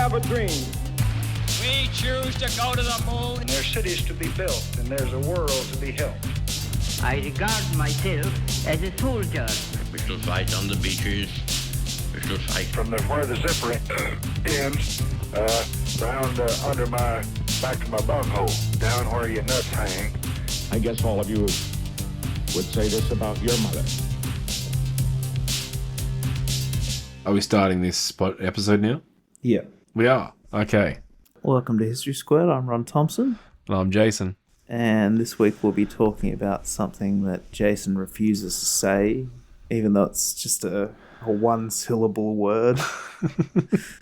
have a dream. We choose to go to the moon. There's cities to be built, and there's a world to be helped. I regard myself as a soldier. We shall fight on the beaches. We shall fight From where the zipper ends, round under my back to my bunghole, down where your nuts hang. I guess all of you would say this about your mother. Are we starting this episode now? Yeah. We are. Okay. Welcome to History Squirt. I'm Ron Thompson. And I'm Jason. And this week we'll be talking about something that Jason refuses to say, even though it's just a one-syllable word.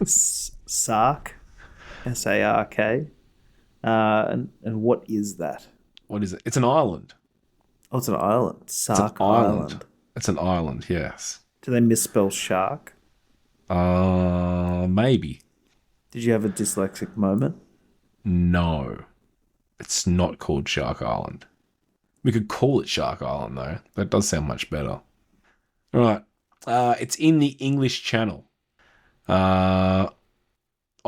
Sark. S-A-R-K. And what is that? What is it? It's an island. Oh, it's an island. Sark it's an island. It's an island, yes. Do they misspell shark? Maybe. Did you have a dyslexic moment? No. It's not called Shark Island. We could call it Shark Island, though. That does sound much better. All right. It's in the English Channel. Off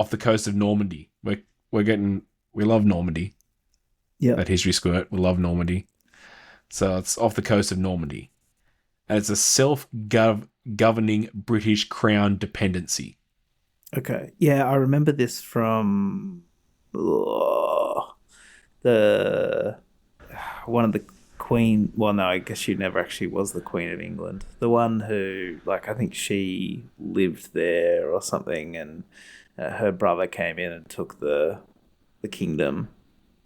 the coast of Normandy. We love Normandy. Yeah. At History Squirt, we love Normandy. So it's off the coast of Normandy. And it's a self-governing British Crown dependency. Okay. Yeah, I remember this from the one of the Queen. Well, no, I guess she never actually was the Queen of England. The one who, I think she lived there or something, and her brother came in and took the kingdom.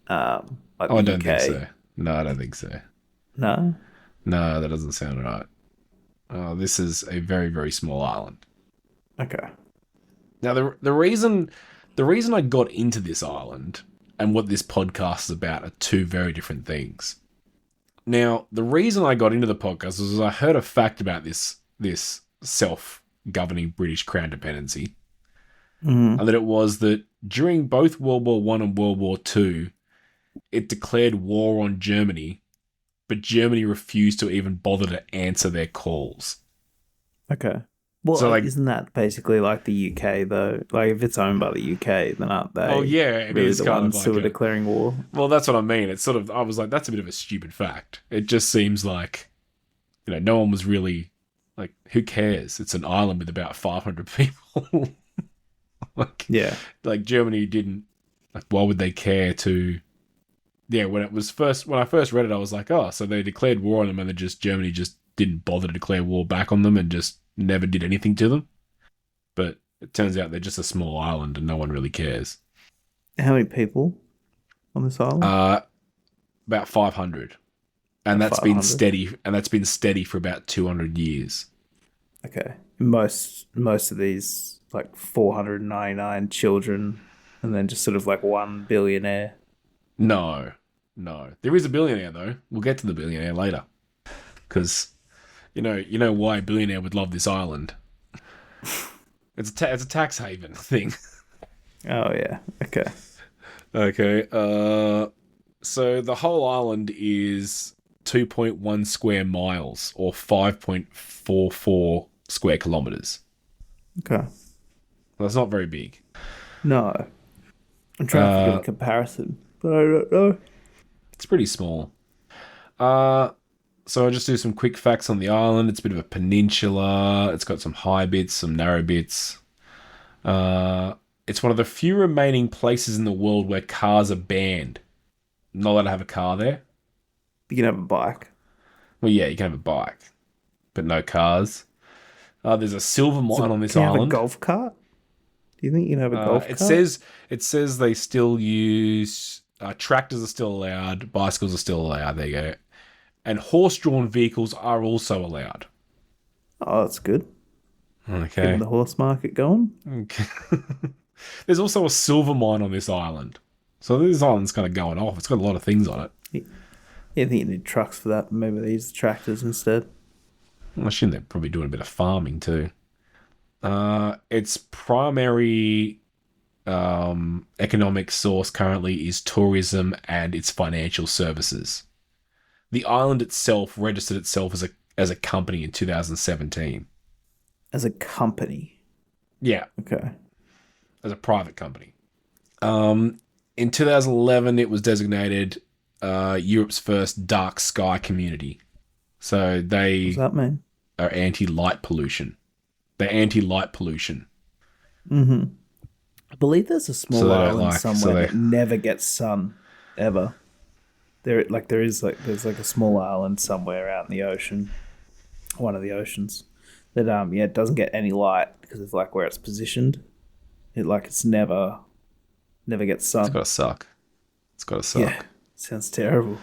I don't think so. No, I don't think so. No? No, that doesn't sound right. This is a very, very small island. Okay. Now, the reason I got into this island and what this podcast is about are two very different things. Now, the reason I got into the podcast was I heard a fact about this self-governing British Crown dependency, and that it was that during both World War I and World War II, it declared war on Germany, but Germany refused to even bother to answer their calls. Okay. Well, so, isn't that basically like the UK, though? If it's owned by the UK, then aren't they? Oh, yeah, it really is the kind ones of like who are declaring war? Well, that's what I mean. It's sort of, I was like, that's a bit of a stupid fact. It just seems like, no one was really, who cares? It's an island with about 500 people. Yeah. Germany didn't, why would they care to... Yeah, when I first read it, I was like, oh, so they declared war on them and Germany just didn't bother to declare war back on them and just never did anything to them. But it turns out they're just a small island and no one really cares. How many people on this island? About 500. And that's 500. Been steady for about 200 years. Okay. Most of these 499 children and then just sort of one billionaire. No. There is a billionaire, though. We'll get to the billionaire later. Because, you know why a billionaire would love this island. It's a tax haven thing. Oh, yeah. Okay. Okay. So the whole island is 2.1 square miles, or 5.44 square kilometers. Okay. That's not very big. No. I'm trying to think of a comparison. But I don't know. It's pretty small. So I'll just do some quick facts on the island. It's a bit of a peninsula. It's got some high bits, some narrow bits. It's one of the few remaining places in the world where cars are banned. Not allowed to have a car there. You can have a bike. Well, yeah, you can have a bike, but no cars. There's a silver mine on this island. Can you have a golf cart? Do you think you can have a golf cart? It says they still use... tractors are still allowed, bicycles are still allowed, there you go. And horse-drawn vehicles are also allowed. Oh, that's good. Okay. Getting the horse market going. Okay. There's also a silver mine on this island. So this island's kind of going off. It's got a lot of things on it. Yeah, I think you need trucks for that. Maybe they use the tractors instead. I assume they're probably doing a bit of farming too. Its primary economic source currently is tourism and its financial services. The island itself registered itself as a company in 2017. As a company? Yeah. Okay. as a private company. In 2011, it was designated Europe's first dark sky community. So they What's that mean? are anti-light pollution. They're anti-light pollution. Mm-hmm. I believe there's a small island somewhere that never gets sun, ever. There's a small island somewhere out in the ocean, one of the oceans, that it doesn't get any light because of like where it's positioned. It's never gets sun. It's gotta suck. Yeah, sounds terrible.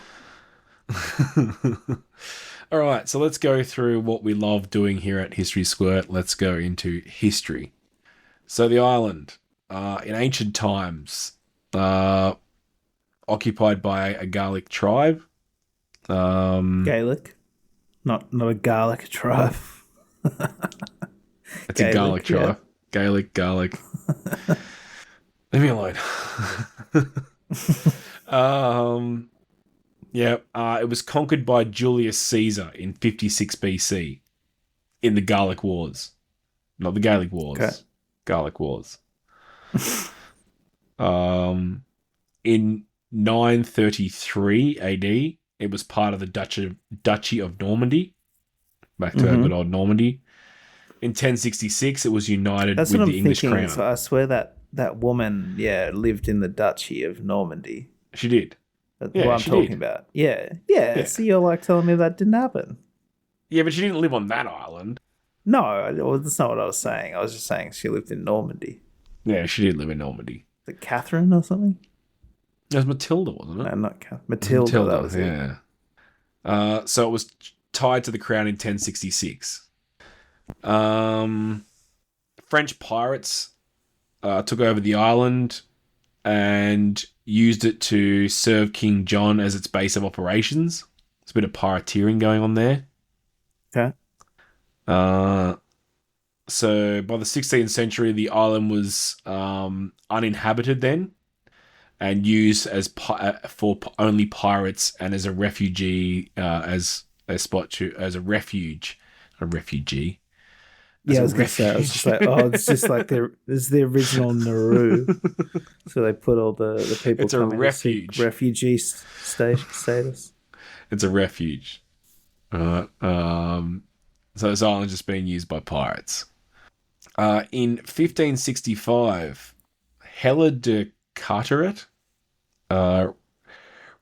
All right, so let's go through what we love doing here at History Squirt. Let's go into history. So the island, in ancient times, occupied by a Gaelic tribe. Gaelic, not a Gaelic tribe. It's a Gaelic tribe. Yeah. Gaelic. Leave me alone. It was conquered by Julius Caesar in 56 BC in the Gallic Wars. Not the Gaelic Wars. Okay. Gallic Wars. In 933 AD, it was part of the Duchy of Normandy. Back to our good old Normandy. In 1066, it was united with the English crown. So I swear that woman, lived in the Duchy of Normandy. She did. That's what I'm talking about. Yeah. So you're like telling me that didn't happen? Yeah, but she didn't live on that island. No, that's not what I was saying. I was just saying she lived in Normandy. Yeah, she did live in Normandy. Is it Catherine or something? It was Matilda, wasn't it? No, not Catherine. Matilda, that was it. So it was tied to the crown in 1066. French pirates took over the island and used it to serve King John as its base of operations. There's a bit of pirateering going on there. Okay. So by the 16th century, the island was uninhabited then, and used as for only pirates and as a refugee, as a refuge, a refugee. Yeah, I was going to say, I was just like, it's just like there's the original Nauru. So they put all the people. It's a refuge. Refugee status. It's a refuge. So this island just being used by pirates. In 1565, Hela de Carteret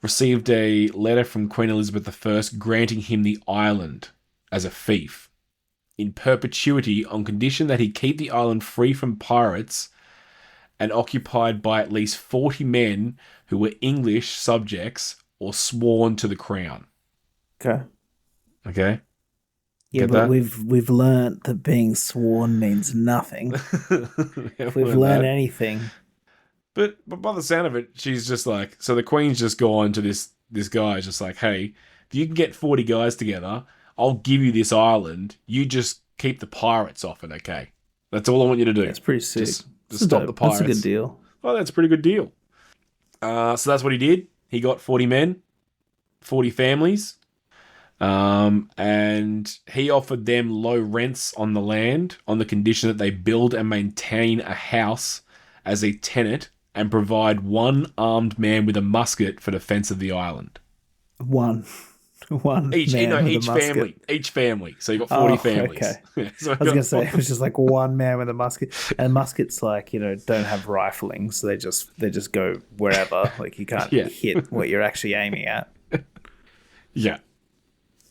received a letter from Queen Elizabeth I granting him the island as a fief in perpetuity on condition that he keep the island free from pirates and occupied by at least 40 men who were English subjects or sworn to the crown. Okay? Yeah, Get but that? we've learnt that being sworn means nothing. If we've learned anything. But by the sound of it, she's just like, so the Queen's just gone to this guy, just like, hey, if you can get 40 guys together, I'll give you this island. You just keep the pirates off it, okay? That's all I want you to do. That's pretty sick. Just stop the pirates. That's a good deal. Oh, that's a pretty good deal. So that's what he did. He got 40 men, 40 families, and he offered them low rents on the land on the condition that they build and maintain a house as a tenant and provide one armed man with a musket for defense of the island. One each family. So you got 40 families. Okay. So I was gonna say it was just like one man with a musket, and muskets don't have rifling, so they just go wherever. Like you can't hit what you're actually aiming at. Yeah.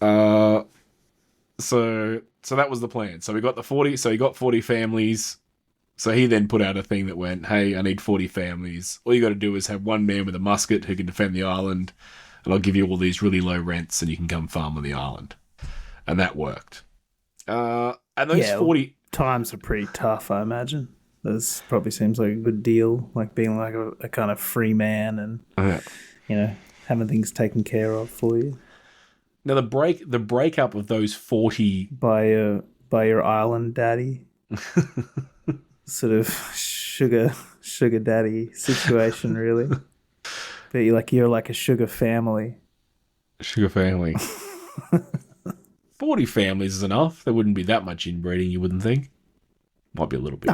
So that was the plan. So we got the 40. So he got 40 families. So he then put out a thing that went, "Hey, I need 40 families. All you got to do is have one man with a musket who can defend the island." And I'll give you all these really low rents and you can come farm on the island. And that worked. And those 40... Times are pretty tough, I imagine. This probably seems like a good deal, like being like a kind of free man and, having things taken care of for you. Now, the breakup of those 40... By your island daddy. Sort of sugar daddy situation, really. But you're like a sugar family. 40 families is enough. There wouldn't be that much inbreeding, you wouldn't think. Might be a little bit.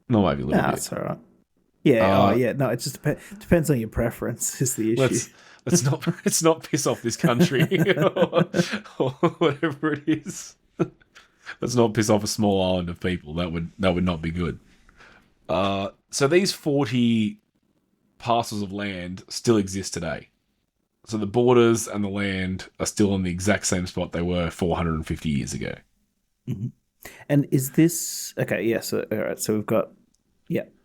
No, maybe a little Nah, bit. that's all right. Yeah. Uh, Yeah. No, it just depends on your preference. Is the issue? Let's not piss off this country or whatever it is. Let's not piss off a small island of people. That would not be good. So these 40 parcels of land still exist today. So the borders and the land are still in the exact same spot they were 450 years ago. Mm-hmm. And is this okay? Yeah. So all right. So we've got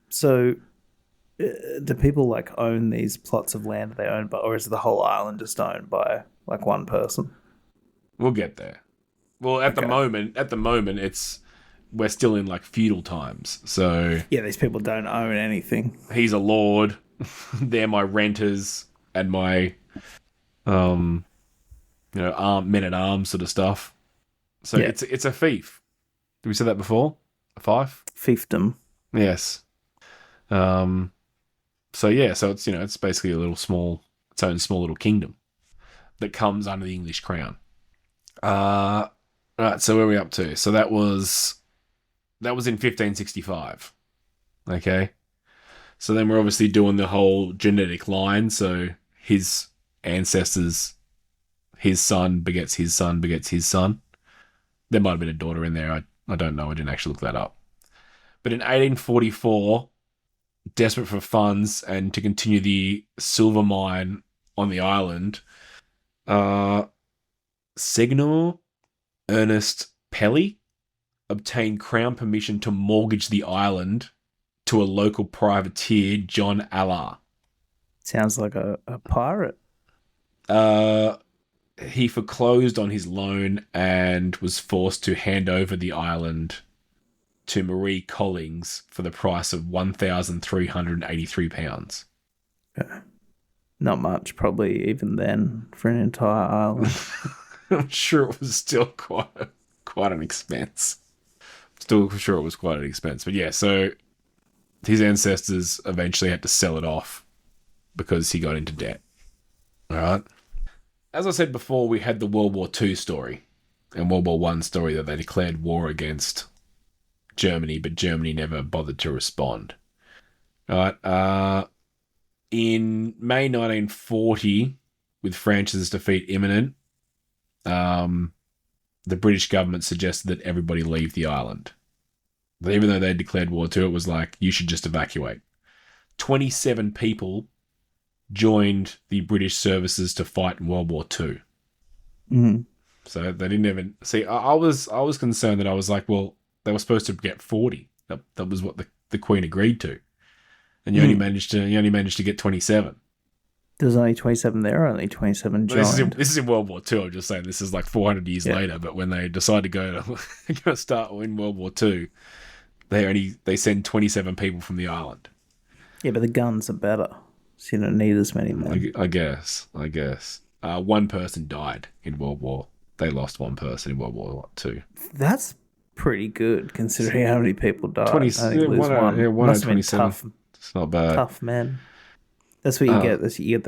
So do people like own these plots of land they own, or is the whole island just owned by like one person? We'll get there. Well, at the moment, we're still in like feudal times. So yeah, these people don't own anything. He's a lord. They're my renters and my, men at arms sort of stuff. So it's a fief. Did we say that before? A fief? Fiefdom. Yes. So it's it's basically its own small little kingdom that comes under the English crown. Right, so where are we up to? So that was in 1565. Okay. So then we're obviously doing the whole genetic line. So his ancestors, his son begets his son begets his son. There might have been a daughter in there. I don't know. I didn't actually look that up. But in 1844, desperate for funds and to continue the silver mine on the island, Segnor Ernest Pelly obtained crown permission to mortgage the island to a local privateer, John Allard. Sounds like a pirate. He foreclosed on his loan and was forced to hand over the island to Marie Collings for the price of £1,383. Okay. Not much, probably even then, for an entire island. I'm sure it was still quite an expense. Still sure it was quite an expense. But yeah, so his ancestors eventually had to sell it off because he got into debt. All right. As I said before, we had the World War II story and World War I story that they declared war against Germany, but Germany never bothered to respond. All right. In May 1940, with France's defeat imminent, the British government suggested that everybody leave the island. But even though they declared war to it, was like, you should just evacuate. 27 people joined the British services to fight in World War II. Mm-hmm. So they didn't even see. I was concerned that I was like, well, they were supposed to get 40. That was what the Queen agreed to, and you only managed to get 27. There was only 27 there, or only 27 joined. This is in World War II. I'm just saying this is like 400 years later. But when they decided to go start in World War II, they send 27 people from the island. Yeah, but the guns are better, so you don't need as many men. I guess. One person died in World War. They lost one person in World War II. That's pretty good considering how many people died. 20, I think lose one. Yeah, one out of 27. Tough, it's not bad. Tough men. That's what you get. You get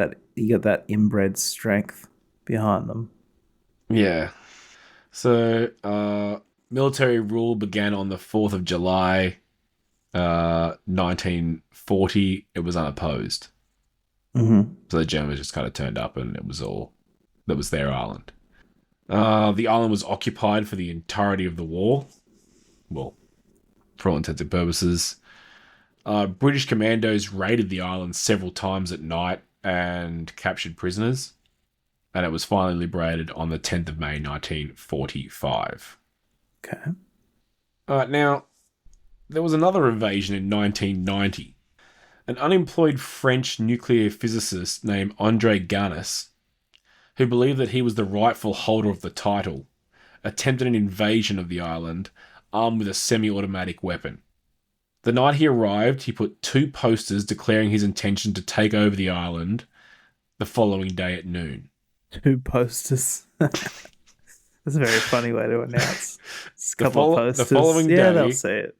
that inbred strength behind them. Yeah. So military rule began on the 4th of July, 1940. It was unopposed. Mm-hmm. So the Germans just kind of turned up, and that was their island. The island was occupied for the entirety of the war. Well, for all intents and purposes. British commandos raided the island several times at night and captured prisoners. And it was finally liberated on the 10th of May, 1945. Okay. Now, there was another invasion in 1990. An unemployed French nuclear physicist named André Garnis, who believed that he was the rightful holder of the title, attempted an invasion of the island armed with a semi-automatic weapon. The night he arrived, he put 2 posters declaring his intention to take over the island the following day at noon. 2 posters. That's a very funny way to announce. It's a couple of posters. The following day, they'll see it.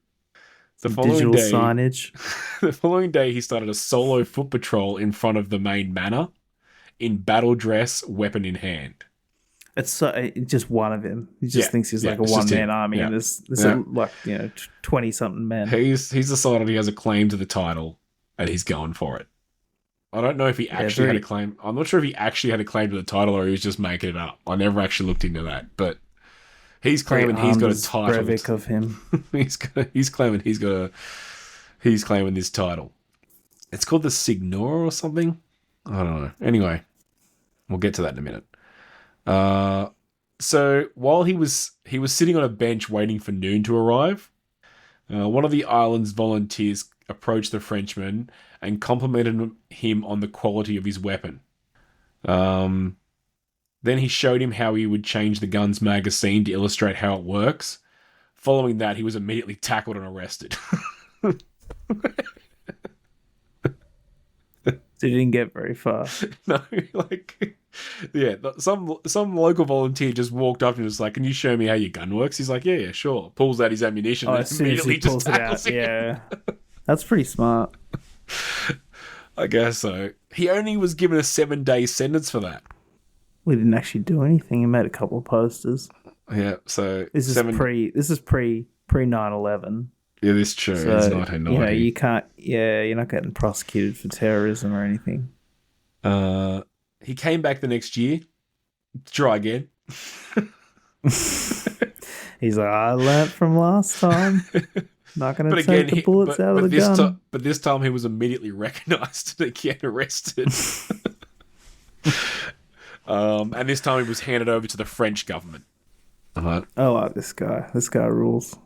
Digital signage. The following day, he started a solo foot patrol in front of the main manor in battle dress, weapon in hand. it's just one of him. He just thinks he's like a it's just one-man him. army, Yeah. and there's Yeah. like 20-something men. He's decided he has a claim to the title, and he's going for it. I don't know if he actually had a claim. I'm not sure if he actually had a claim to the title or he was just making it up. I never actually looked into that, but he's claiming he's got a title. Breivik of him. he's claiming he's claiming this title. It's called the Signora or something. I don't know. Anyway, we'll get to that in a minute. So while he was sitting on a bench waiting for noon to arrive, one of the island's volunteers approached the Frenchman and complimented him on the quality of his weapon. Then he showed him how he would change the gun's magazine to illustrate how it works. Following that, he was immediately tackled and arrested. So he didn't get very far. No, some local volunteer just walked up and was like, "Can you show me how your gun works?" He's like, "Yeah, sure." Pulls out his ammunition and As soon as immediately he just pulls it tackles out, him. yeah. That's pretty smart. I guess so. He only was given a 7-day sentence for that. We didn't actually do anything. He made a couple of posters. Yeah, so This is pre 9/11. Yeah, this is true. So, It's 1990. you can't. Yeah, you're not getting prosecuted for terrorism or anything. He came back the next year to try again. He's like, I learnt from last time. Not going to take the bullets out of the gun. But this time he was immediately recognised and again arrested. And this time he was handed over to the French government. I like this guy. This guy rules.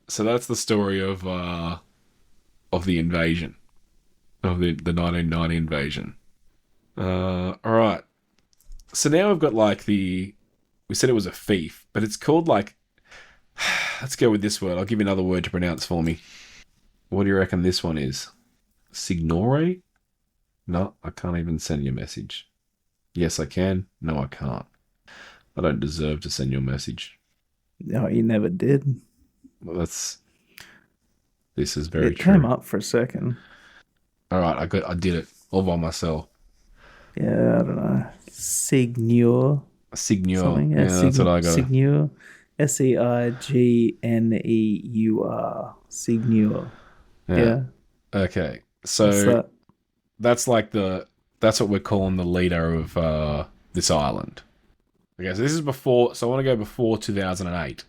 So that's the story of the invasion, of the 1990 invasion. All right. So now we've got we said it was a fief, but it's called let's go with this word. I'll give you another word to pronounce for me. What do you reckon this one is? Signore? No, I can't even send you a message. Yes, I can. No, I can't. I don't deserve to send you a message. No, you never did. Well, this is very It true. came up for a second. All right, I did it all by myself. Yeah, I don't know. Signor. Signor. Yeah, that's what I got. Signor. Signeur. Signor. Yeah. Okay. What's So that? that's that's what we're calling the leader of this island. Okay, so this is before. So I want to go before 2008.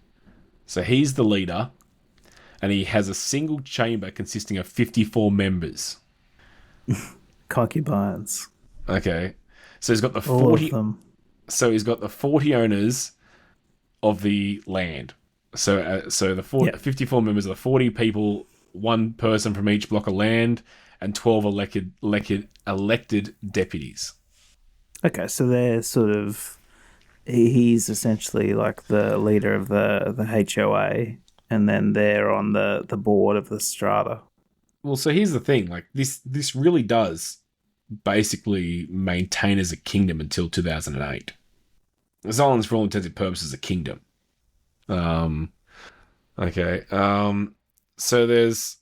So he's the leader, and he has a single chamber consisting of 54 members. Concubines. Okay, so he's got the All 40. of them. So he's got the 40 owners of the land. So the 54 members are the 40 people, one person from each block of land, and 12 elected deputies. Okay, so they're sort of... He's essentially like the leader of the HOA, and then they're on the board of the strata. Well, so here's the thing. This really does basically maintain as a kingdom until 2008. This island's for all intents and purposes a kingdom. Okay. So there's,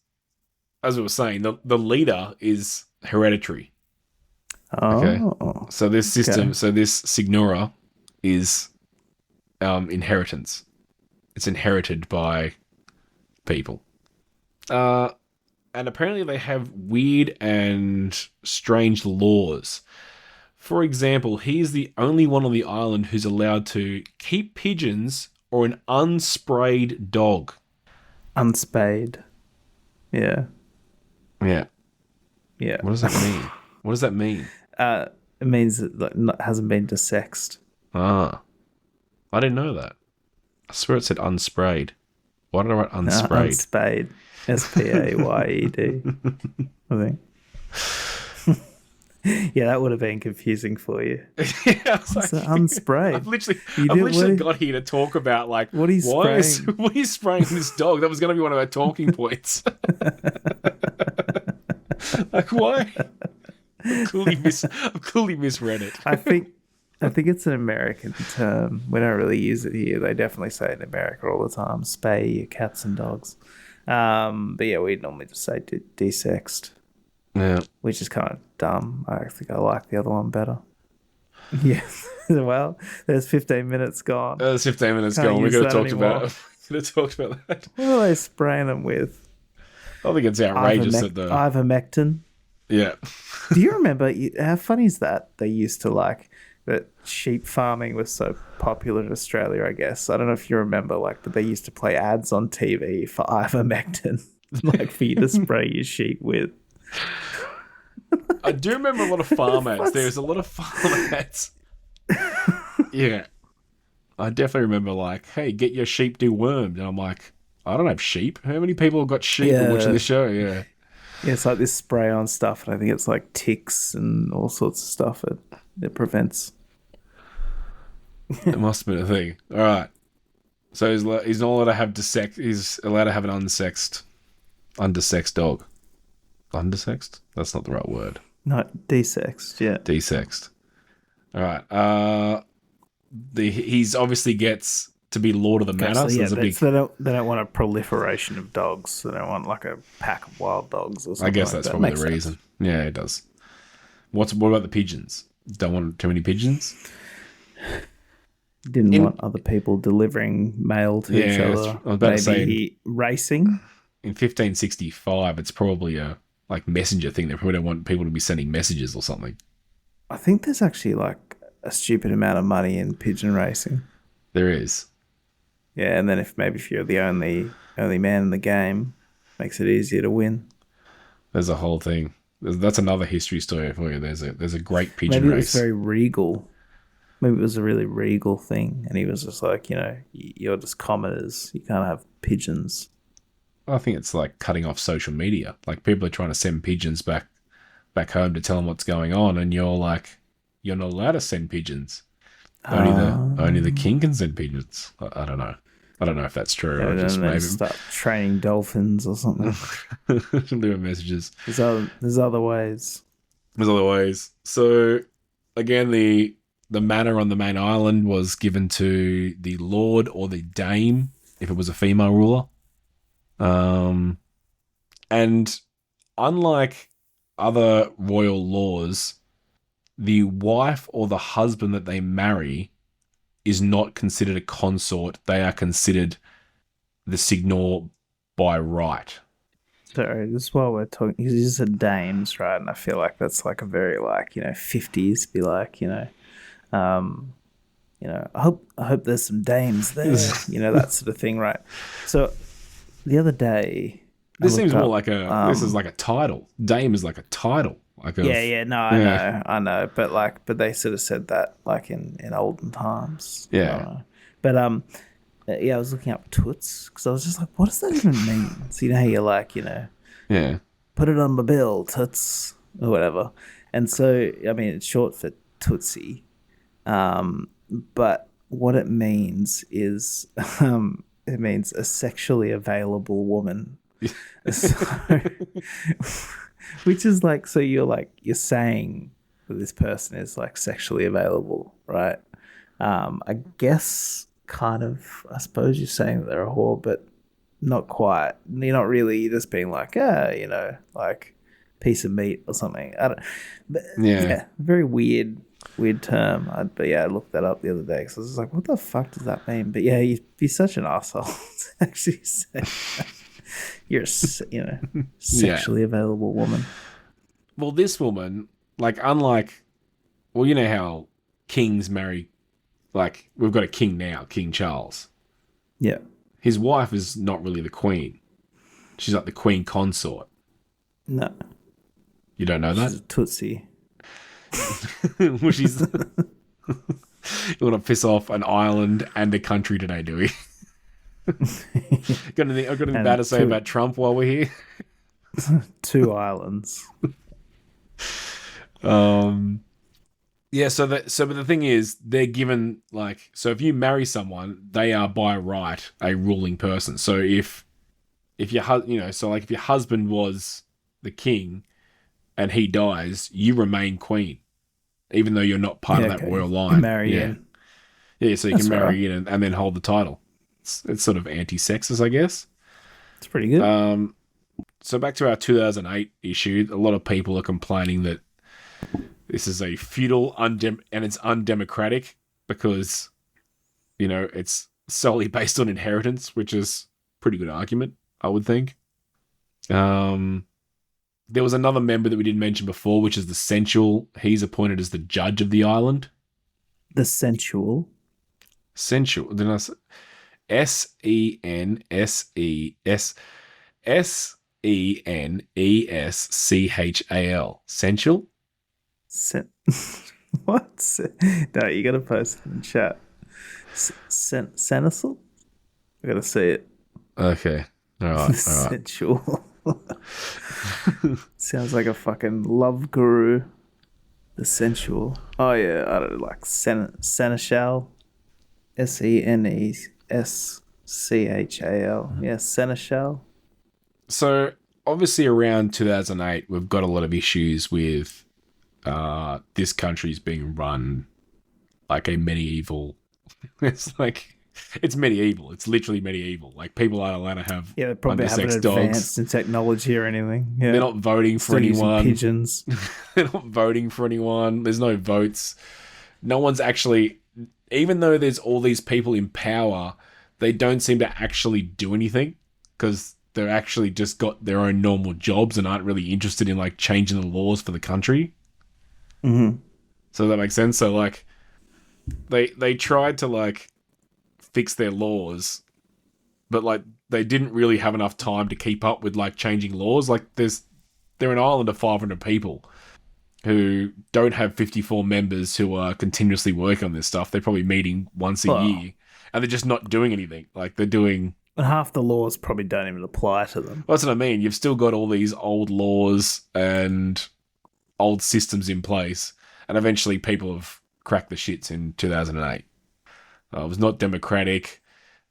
as we were saying, the leader is hereditary. Oh. Okay. So this system, so this Signora is inheritance. It's inherited by people. And apparently they have weird and strange laws. For example, he's the only one on the island who's allowed to keep pigeons or an unsprayed dog. Unspayed. Yeah. Yeah. Yeah. What does that mean? What does that mean? It means it hasn't been desexed. Ah. I didn't know that. I swear it said unsprayed. Why did I write unsprayed? Unspayed. Spayed. I think. Yeah, that would have been confusing for you. Yeah, I was It's like, unsprayed. I've literally got here to talk about what are you what are spraying? you spraying this dog? That was going to be one of our talking points. Why? I've clearly misread it. I think it's an American term. We don't really use it here. They definitely say it in America all the time. Spay your cats and dogs. But yeah, we normally just say desexed. Yeah. Which is kind of dumb. I think I like the other one better. Yes. Well, there's 15 minutes gone. There's 15 minutes Can't gone. We use could have that talked about anymore. it. Could have talked about that. What are they spraying them with? I think it's outrageous that the Ivermectin. yeah. Do you remember, how funny is that? They used to that sheep farming was so popular in Australia, I guess. I don't know if you remember, but they used to play ads on TV for ivermectin, for you to spray your sheep with. I do remember a lot of farm ads. There was a lot of farm ads. Yeah. I definitely remember hey, get your sheep dewormed. And I'm like, I don't have sheep. How many people have got sheep watching the show? Yeah. Yeah, it's like this spray on stuff, and I think it's like ticks and all sorts of stuff it prevents. It must have been a thing. All right. So he's not allowed to have he's allowed to have an undersexed dog. Undersexed? That's not the right word. No, desexed, yeah. Desexed. All right. He's obviously gets to be Lord of the Manor. So, yeah, so they don't want a proliferation of dogs. They don't want a pack of wild dogs or something. I guess that's probably the reason. Yeah, it does. What about the pigeons? Don't want too many pigeons? Didn't want other people delivering mail to each other. I was about to say racing. In 1565, it's probably a messenger thing. They probably don't want people to be sending messages or something. I think there's actually a stupid amount of money in pigeon racing. There is. Yeah, and then if you're the only man in the game, makes it easier to win. There's a whole thing. That's another history story for you. There's a great pigeon race. Maybe it was very regal. Maybe it was a really regal thing, and he was just you're just commoners. You can't have pigeons. I think it's cutting off social media. People are trying to send pigeons back home to tell them what's going on, and you're you're not allowed to send pigeons. Only the king can send pigeons. I don't know. I don't know if that's true. Or just maybe start training dolphins or something. Leave messages. There's other ways. There's other ways. So again, the manor on the main island was given to the lord or the dame if it was a female ruler. And unlike other royal laws, the wife or the husband that they marry is not considered a consort. They are considered the signor by right. Sorry, this is while we're talking. You said dames, right? And I feel like that's a very 50s. Be I hope there's some dames there. That sort of thing, right? So the other day, this seems more like this is like a title. Dame is like a title. I know, but they sort of said that in olden times. Yeah, but I was looking up toots because I was just what does that even mean? So how you put it on my bill, toots or whatever. And so it's short for tootsie, but what it means is it means a sexually available woman. Which is so you're saying that this person is sexually available, right? I guess kind of, I suppose you're saying that they're a whore, but not quite. You're not really, you're just being piece of meat or something. I don't. But, very weird term. I looked that up the other day because I was just what the fuck does that mean? But you'd be such an asshole to actually say that. You're sexually available woman. Well, this woman, unlike, you know how kings marry, we've got a king now, King Charles. Yeah. His wife is not really the queen. She's the queen consort. No. You don't know that? She's a tootsie. Well, she's... You want to piss off an island and a country today, do we? Got anything bad to say about Trump while we're here? 2 islands. So but the thing is, they're given so if you marry someone, they are by right a ruling person. So if your if your husband was the king and he dies, you remain queen, even though you're not part of that royal line. Marry in. Yeah, so you can marry in and then hold the title. It's sort of anti-sexist, I guess. It's pretty good. So back to our 2008 issue, a lot of people are complaining that This is a feudal and it's undemocratic because, you know, it's solely based on inheritance, which is a pretty good argument, I would think. There was another member that we didn't mention before, which is the Sensual. He's appointed as the judge of the island. The Sensual? Sensual. Didn't I say? Senessechal. Sensual? What? No, you gotta post it in chat. Senecal? I gotta see it. Okay. All right. Sensual. Sounds like a fucking love guru. The Sensual. Oh yeah, I don't know, like Seneschal. Seneschal. Yeah, Seneschal. So obviously around 2008, we've got a lot of issues with this country's being run like a medieval. It's medieval. It's literally medieval. Like, people aren't allowed to have they probably haven't undersexed dogs. advanced in technology or anything. Yeah. They're not voting for Still using anyone. pigeons. They're not voting for anyone. There's no votes. No one's actually, even though there's all these people in power, they don't seem to actually do anything because they're actually just got their own normal jobs and aren't really interested in like changing the laws for the country. Mm-hmm. So that makes sense. So like, they tried to like fix their laws, but like they didn't really have enough time to keep up with like changing laws. Like they're an island of 500 people who don't have 54 members who are continuously working on this stuff. They're probably meeting once a year and they're just not doing anything. Like they're doing... And half the laws probably don't even apply to them. That's what I mean. You've still got all these old laws and old systems in place. And eventually people have cracked the shits in 2008. It was not democratic.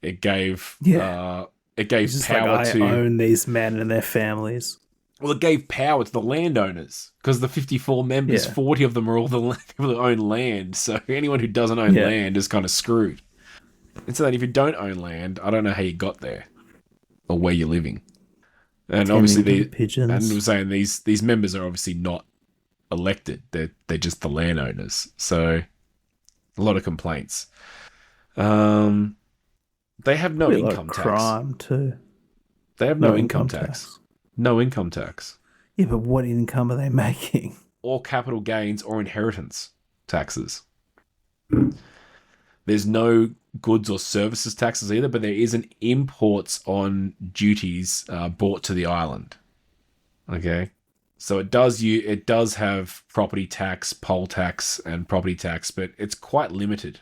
It gave power to... I own these men and their families. Well, it gave power to the landowners because the 54 members, 40 of them are all the people who own land. So anyone who doesn't own land is kind of screwed. And so that if you don't own land, I don't know how you got there or where you're living. And obviously, pigeons. And we're saying these members are obviously not elected. They're just the landowners. So a lot of complaints. They have no income tax. Crime too. They have no income tax. No income tax. Yeah, but what income are they making? Or capital gains or inheritance taxes. There's no goods or services taxes either, but there is an imports on duties brought to the island. Okay, so it does have property tax, poll tax, and property tax, but it's quite limited.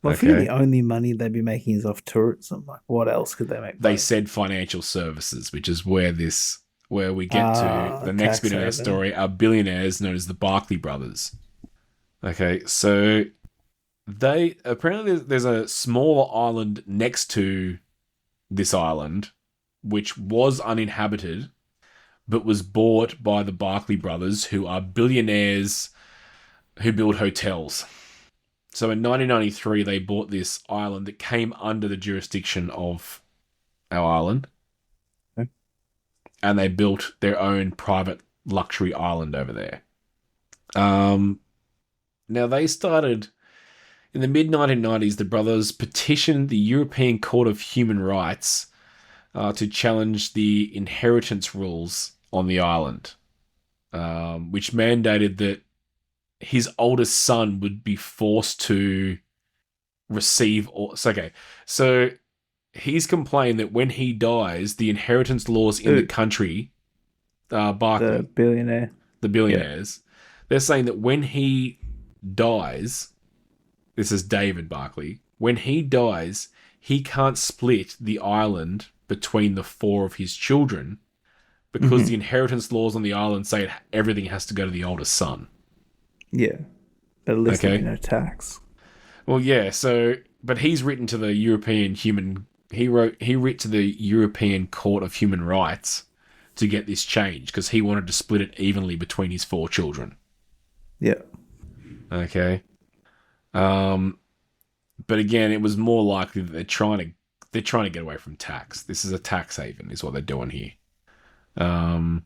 Well, I think the only money they'd be making is off tourism. Like, what else could they make? They said financial services, which is where we get to the next bit of our story. Are billionaires known as the Barclay brothers. Okay, so they apparently there's a smaller island next to this island, which was uninhabited, but was bought by the Barclay brothers, who are billionaires who build hotels. So in 1993, they bought this island that came under the jurisdiction of our island. Okay. And they built their own private luxury island over there. Now, they started... In the mid-1990s, the brothers petitioned the European Court of Human Rights to challenge the inheritance rules on the island, which mandated that his oldest son would be forced to receive... So he's complained that when he dies, the inheritance laws in the country... Barclay, the billionaires, they're saying that when he dies... This is David Barclay. When he dies, he can't split the island between the four of his children because the inheritance laws on the island say everything has to go to the oldest son. Yeah. But at least there'll be no tax. Well, yeah, so... But he's written to the European He writ to the European Court of Human Rights to get this changed because he wanted to split it evenly between his four children. Yeah. Okay. But again, it was more likely that they're trying to get away from tax. This is a tax haven, is what they're doing here. In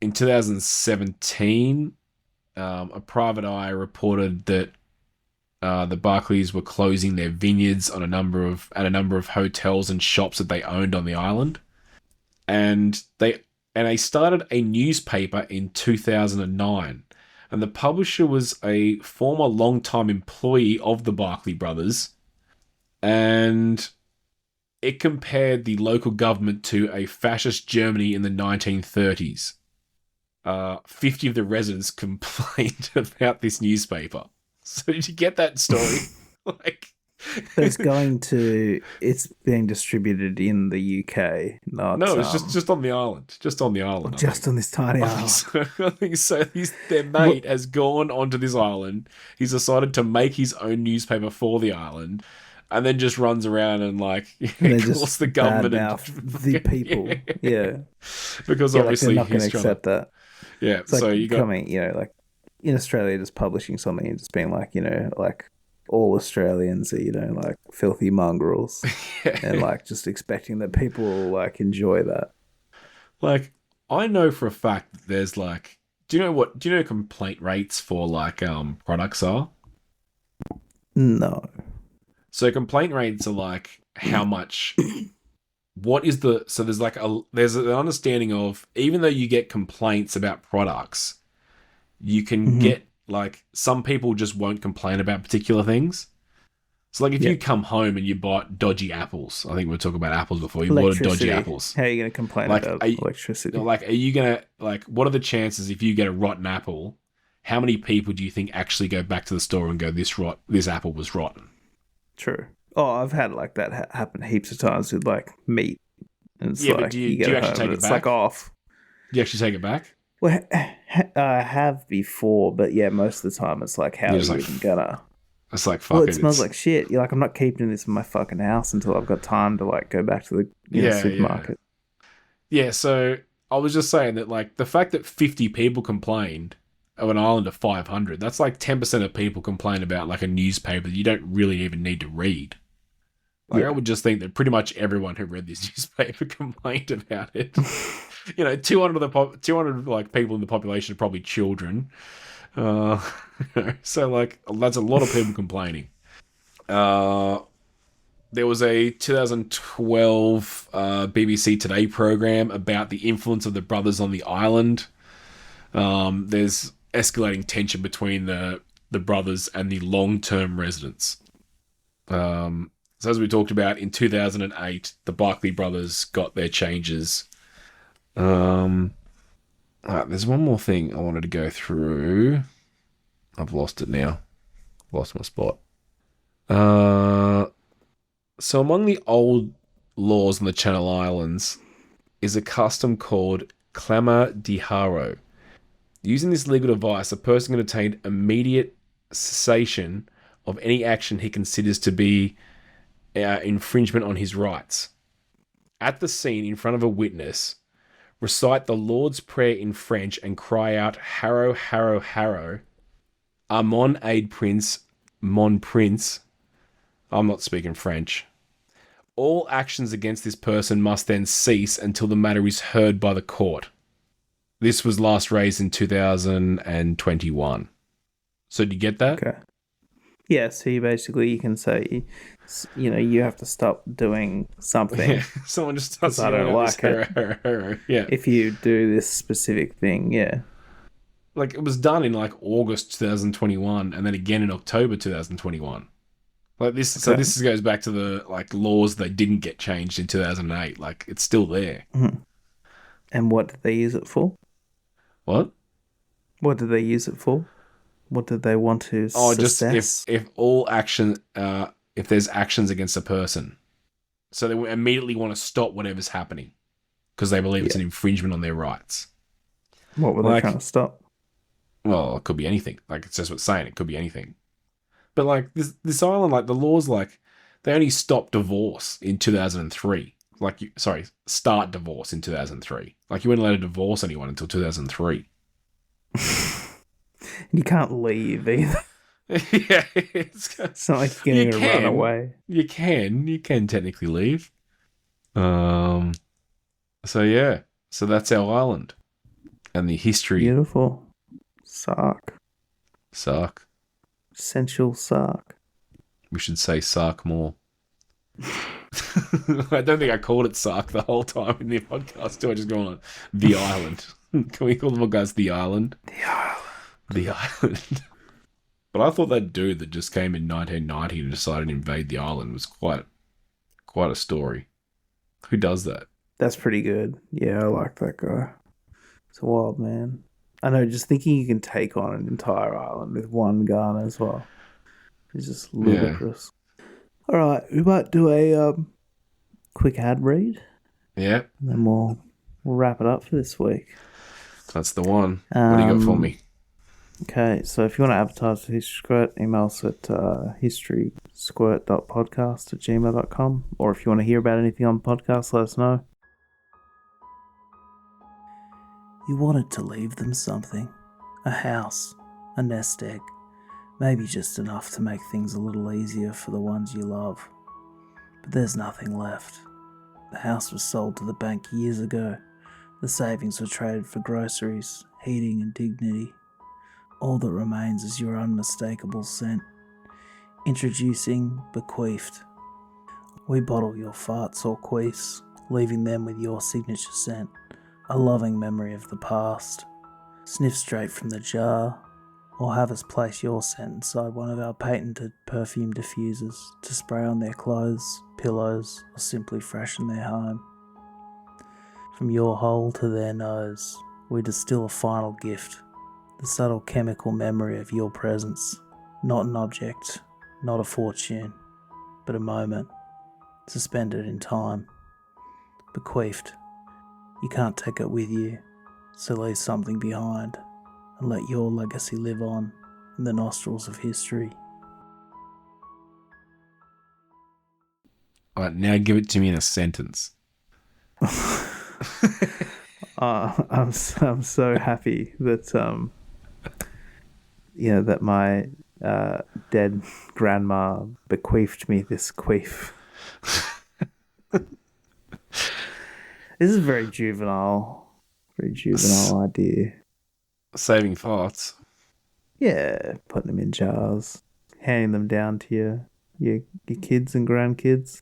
2017, a private eye reported that the Barclays were closing their vineyards at a number of hotels and shops that they owned on the island, and they started a newspaper in 2009, and the publisher was a former long-time employee of the Barclay brothers, and it compared the local government to a fascist Germany in the 1930s. 50 of the residents complained about this newspaper. So did you get that story? It's being distributed in the UK. No, it's just on the island. Just on the island. Just on this tiny island. I think so. Their mate has gone onto this island. He's decided to make his own newspaper for the island, and then just runs around and calls the government the people. Yeah. Because obviously they're not going to accept that. Yeah. It's so you got in Australia, just publishing something and just being all Australians are, filthy mongrels. And, just expecting that people will, enjoy that. I know for a fact that there's, do you know complaint rates for, products are? No. So complaint rates are, how much... so there's an understanding of, even though you get complaints about products, you can get, some people just won't complain about particular things. So, if you come home and you bought dodgy apples, I think we were talking about apples before, you bought dodgy apples. How are you going to complain about electricity? Are you going to, what are the chances if you get a rotten apple, how many people do you think actually go back to the store and go, this apple was rotten? True. Oh, I've had, that happen heaps of times with, meat. And it's but do you actually take it back? It's, off. Do you actually take it back? Well, I have before, but yeah, most of the time it's how are you even gonna? It's fuck well, it smells like shit. You're I'm not keeping this in my fucking house until I've got time to go back to the supermarket. Yeah, so I was just saying that the fact that 50 people complained of an island of 500, that's 10% of people complain about a newspaper that you don't really even need to read. I would just think that pretty much everyone who read this newspaper complained about it. 200 people in the population are probably children. So that's a lot of people complaining. There was a 2012 BBC Today program about the influence of the brothers on the island. There's escalating tension between the brothers and the long-term residents. So as we talked about, in 2008, the Barclay brothers got their changes. There's one more thing I wanted to go through. I've lost it now. Lost my spot. So among the old laws on the Channel Islands is a custom called clama de haro. Using this legal device, a person can obtain immediate cessation of any action he considers to be infringement on his rights. At the scene, in front of a witness, recite the Lord's Prayer in French and cry out, "Harrow, harrow, harrow, à mon aide prince, mon prince." I'm not speaking French. All actions against this person must then cease until the matter is heard by the court. This was last raised in 2021. So do you get that? Okay. Yeah, so you can say, you have to stop doing something. Yeah, someone just starts I don't like it. Yeah. If you do this specific thing, yeah. It was done in August 2021 and then again in October 2021. This, okay. So this goes back to the laws that didn't get changed in 2008. It's still there. Mm-hmm. And what did they use it for? What? What did they use it for? What did they want to success? Just if all action, if there's actions against a person, so they immediately want to stop whatever's happening because they believe it's an infringement on their rights. What were they trying to stop? Well, it could be anything. It's just what's saying. It could be anything. But this island, the laws, they only stopped divorce in 2003. Start divorce in 2003. You weren't allowed to divorce anyone until 2003. You can't leave either. Yeah, it's not like you're going to run away. You can technically leave. So yeah, so that's our island and the history. Beautiful. Sark. Sark. Essential Sark. We should say Sark more. I don't think I called it Sark the whole time in the podcast too. I just gone on the island. Can we call them guys the island? The island. The island. But I thought that dude that just came in 1990 and decided to invade the island was quite a story. Who does that? That's pretty good. Yeah, I like that guy. It's a wild man. I know, just thinking you can take on an entire island with one gun as well is just ludicrous. Yeah. All right, we might do a quick ad read. Yeah. And then we'll wrap it up for this week. That's the one. What do you got for me? Okay, so if you want to advertise for History Squirt, email us at historysquirt.podcast@gmail.com, or if you want to hear about anything on the podcast, let us know. You wanted to leave them something. A house, a nest egg, maybe just enough to make things a little easier for the ones you love. But there's nothing left. The house was sold to the bank years ago. The savings were traded for groceries, heating and dignity. All that remains is your unmistakable scent. Introducing Bequeefed. We bottle your farts or queefs, leaving them with your signature scent, a loving memory of the past. Sniff straight from the jar, or have us place your scent inside one of our patented perfume diffusers to spray on their clothes, pillows, or simply freshen their home. From your hole to their nose, we distill a final gift. The subtle chemical memory of your presence, not an object, not a fortune, but a moment, suspended in time, bequeathed. You can't take it with you, so leave something behind and let your legacy live on in the nostrils of history. All right, now give it to me in a sentence. I'm so happy that that my dead grandma bequeathed me this queef. This is a very juvenile idea. Saving farts. Yeah, putting them in jars, handing them down to your kids and grandkids.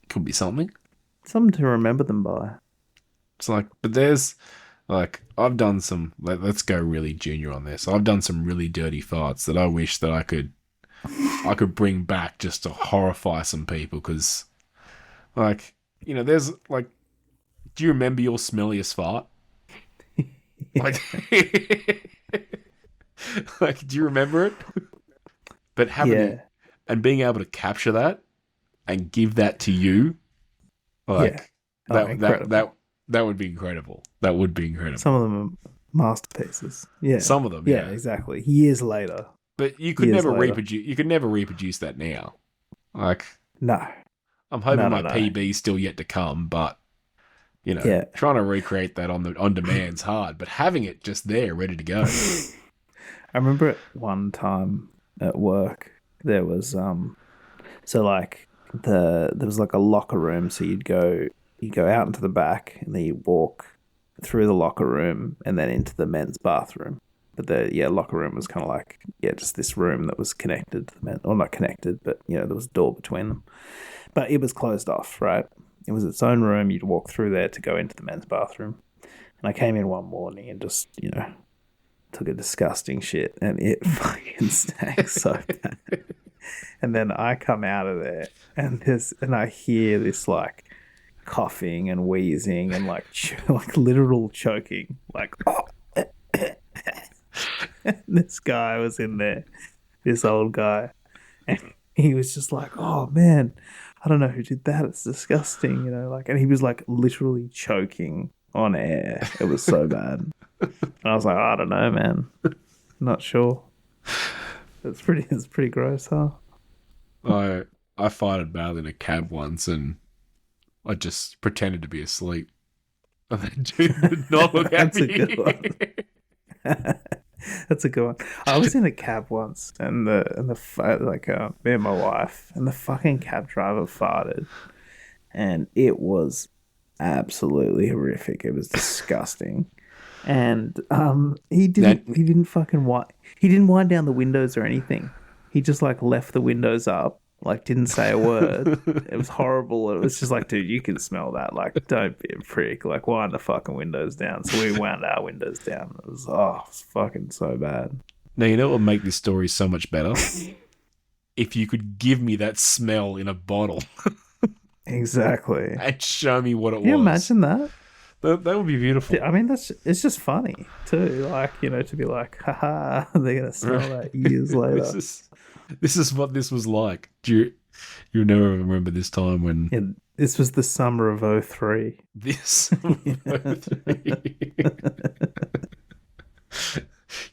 Could be something. Something to remember them by. It's like, but there's, like, I've done some, let's go really junior on this. I've done some really dirty farts that I wish that I could bring back just to horrify some people. Because, like, there's, like, do you remember your smelliest fart? Like, like, do you remember it? But having it and being able to capture that and give that to you, like, that would be incredible. That would be incredible. Some of them are masterpieces. Yeah. Some of them, yeah. Exactly. Years later. But you could never reproduce. You could never reproduce that now. Like, no. I'm hoping my PB's still yet to come, but trying to recreate that on demand's hard. But having it just there, ready to go. I remember at one time at work there was there was like a locker room, so you go out into the back and then you walk through the locker room and then into the men's bathroom. But the locker room was kind of like just this room that was connected to the men, or not connected, but there was a door between them. But it was closed off, right? It was its own room. You'd walk through there to go into the men's bathroom. And I came in one morning and just took a disgusting shit, and it fucking stank so bad. And then I come out of there and I hear this like coughing and wheezing and like literal choking, like and this guy was in there, this old guy, and he was just like, "Oh man, I don't know who did that. It's disgusting," and he was like literally choking on air. It was so bad. And I was like, I don't know, man. Not sure. It's pretty gross, huh? I farted badly in a cab once, and I just pretended to be asleep. And then dude did not look at me. That's a good one. That's a good one. I was in a cab once, and me and my wife, and the fucking cab driver farted, and it was absolutely horrific. It was disgusting. and he didn't wind down the windows or anything. He just like left the windows up, like didn't say a word. It was horrible. It was just like, dude, you can smell that. Like, don't be a prick. Like, wind the fucking windows down. So we wound our windows down. It was fucking so bad. Now, you know what would make this story so much better? If you could give me that smell in a bottle. Exactly. And show me what it was. Can you imagine that? That would be beautiful. I mean, it's just funny too. Like, you know, to be like, haha, they're gonna smell that years later. This is what this was like. You'll never remember this time when... Yeah, this was the summer of 03. This of 03.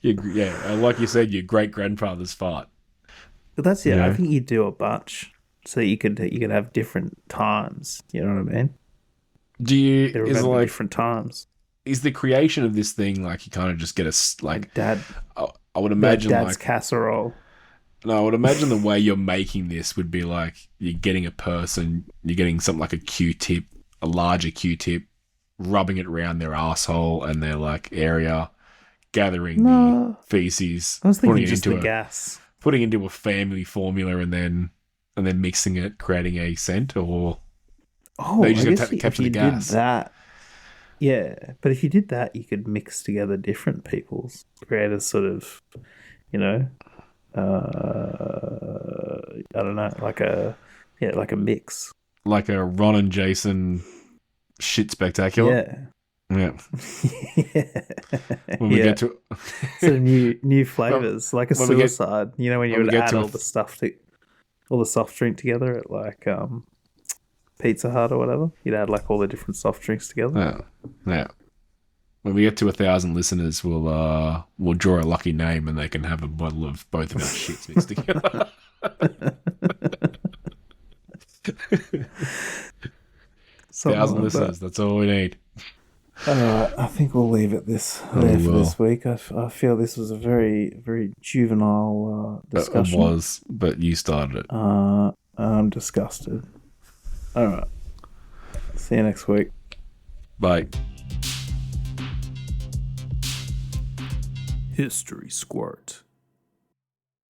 Yeah, like you said, your great-grandfather's fart. But that's it. Yeah. I think you do a bunch. So you could have different times. You know what I mean? They remember different times. Is the creation of this thing like you kind of just get Dad? I would imagine Dad's like casserole. No, I would imagine the way you're making this would be like you're getting a person, you're getting something like a Q-tip, a larger Q-tip, rubbing it around their asshole and their like area, gathering the feces, I was thinking putting just the gas, putting it into a family formula, and then mixing it, creating a scent, or I just guess capture the if you gas. did that, yeah. But if you did that, you could mix together different peoples, create a sort of, you know, I don't know, like a mix, like a Ron and Jason shit spectacular. Yeah. Yeah. Yeah. When we get to so new flavors, like a suicide. You know, when you would add all the soft drink together at like Pizza Hut or whatever, you'd add like all the different soft drinks together. Yeah. When we get to 1,000 listeners, we'll draw a lucky name and they can have a bottle of both of our shits mixed together. 1,000 listeners, that's all we need. I think we'll leave it for this week. I feel this was a very, very juvenile discussion. It was, but you started it. I'm disgusted. All right. See you next week. Bye. History Squirt.